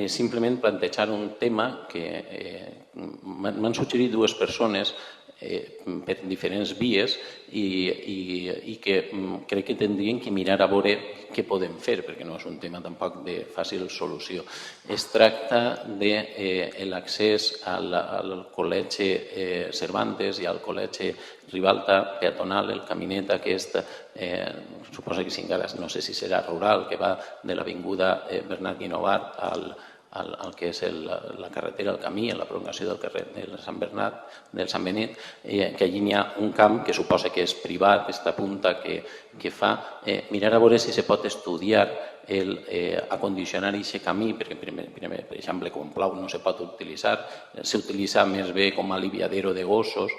Simplement plantejar un tema que m'han suggerit dues persones per diferents vies i que crec que tindrien que mirar a veure què podem fer, perquè no és un tema tampoc de fàcil solució. Es tracta de l'accés al Col·legi Cervantes i al Col·legi Ribalta peatonal, el caminet aquest, suposo que encara no sé si serà rural, que va de l'avinguda Bernat Guinovart al que és la carretera, el camí, la prolongació del carrer del Sant Bernat, del Sant Benet, que allí n'hi ha un camp que suposa que és privat, aquesta punta que fa. Mirar a veure si se pot estudiar acondicionar aquest camí, perquè, per exemple, quan plou no se pot utilitzar, s'utilitza més bé com a aliviadero de gossos.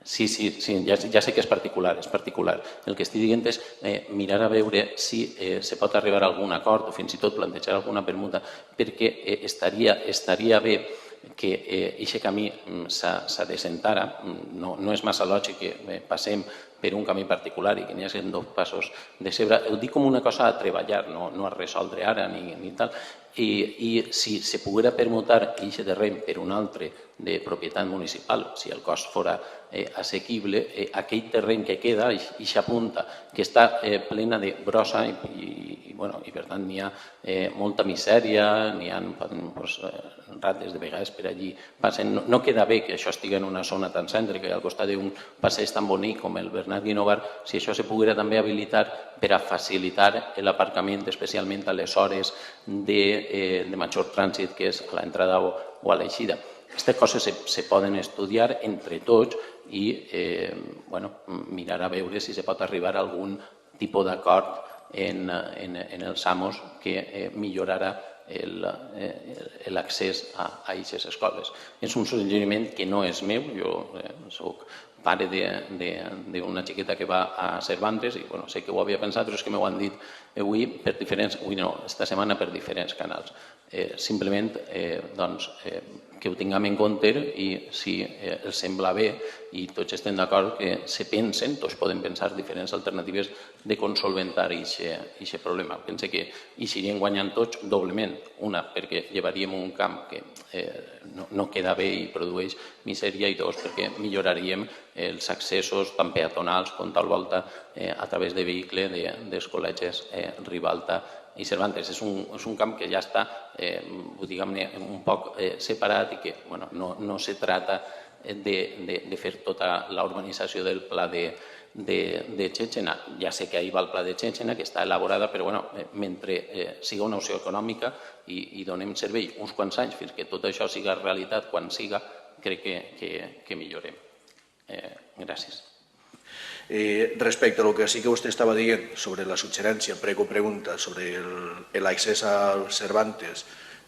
Sí, ja sé que és particular, és particular. El que estic dient és mirar a veure si se pot arribar a algun acord o fins i tot plantejar alguna permuta, perquè estaria bé que aquest camí s'adecentara. No és massa lògic que passem per un camí particular i que n'hi hagi dos passos de zebra. Ho dic com una cosa a treballar, no a resoldre ara ni tal. I si se poguera permutar aquest terreny per un altre de propietat municipal, si el cost fora assequible, aquell terreny que queda, aquesta punta, que està plena de brossa i per tant n'hi ha molta misèria, n'hi ha rates de vegades per allí passen. No queda bé que això estigui en una zona tan cèntrica i al costat d'un passeig tan bonic com el Bernat Guinovart, si això se poguera també habilitar per a facilitar l'aparcament, especialment a les hores de major trànsit, que és a l'entrada o a l'eixida. Aquestes coses se poden estudiar entre tots i mirar a veure si se pot arribar a algun tipus d'acord en els amos que millorarà l'accés a aquestes escoles. És un suggeriment que no és meu, jo soc pare d'una xiqueta que va a Cervantes i sé que ho havia pensat, però és que m'ho han dit esta setmana per diferents canals. Simplement que ho tinguem en compte i si els sembla bé i tots estem d'acord que se pensen, tots podem pensar diferents alternatives de com solventar aquest problema. Pense que hi seríem guanyant tots doblement. Una, perquè llevaríem un camp que no queda bé i produeix misèria, i dos, perquè milloraríem els accessos tant peatonals com tal volta a través de vehicle dels col·legis Ribalta i Cervantes. És un camp que ja està, diguem-ne, un poc separat i que no se trata de fer tota la urbanització del pla de Txetxena. Ja sé que ahir va el pla de Txetxena, que està elaborada, però mentre siga una opció econòmica i donem servei uns quants anys fins que tot això siga realitat, quan siga, crec que millorem. Gràcies. Respecte a lo que sí que vostè estava dient sobre la suggerència, prego-pregunta, sobre l'accés al Cervantes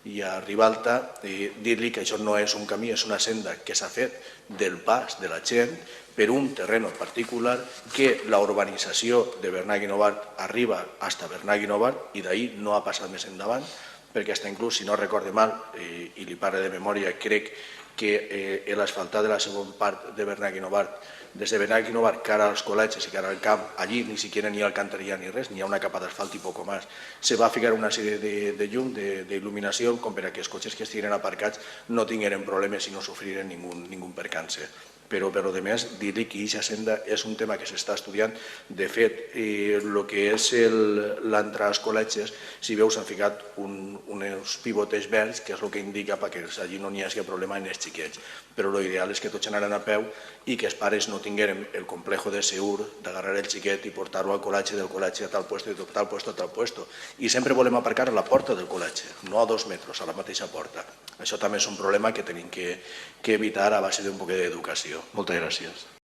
i a Ribalta, dir-li que això no és un camí, és una senda que s'ha fet del pas de la gent per un terreny particular, que la urbanització de Bernat Guinovart arriba fins a Bernat Guinovart i d'ahir no ha passat més endavant, perquè fins inclús, si no recorde mal, i li parlo de memòria, crec que l'asfaltat de la segona part de Bernat Guinovart, des de Bernat Guinovart cara als col·legis i cara al camp, allí ni siquiera ni ha alcantarilla ni res, ni ha una capa d'asfalt i poco más. Se va ficar una sèrie de llum, d'il·luminació, com per a que els cotxes que estiguin aparcats no tingueren problemes i no sofriren ningú percance. Però, per a més, dir-li que aquesta senda és un tema que s'està estudiant. De fet, el que és l'entrada als col·legis, si veus, s'han ficat uns pivotes verds, que és el que indica perquè allí no n'hi hagi problema en els xiquets. Però l'ideal és que tots anaran a peu i que els pares no tingueren el complejo de segur d'agarrar el xiquet i portar-lo al col·legi, del col·legi a tal puesto i de tal puesto a tal puesto. I sempre volem aparcar a la porta del col·legi, no a 2 metres, a la mateixa porta. Això també és un problema que tenim que evitar a base d'un poc d'educació. Moltes gràcies.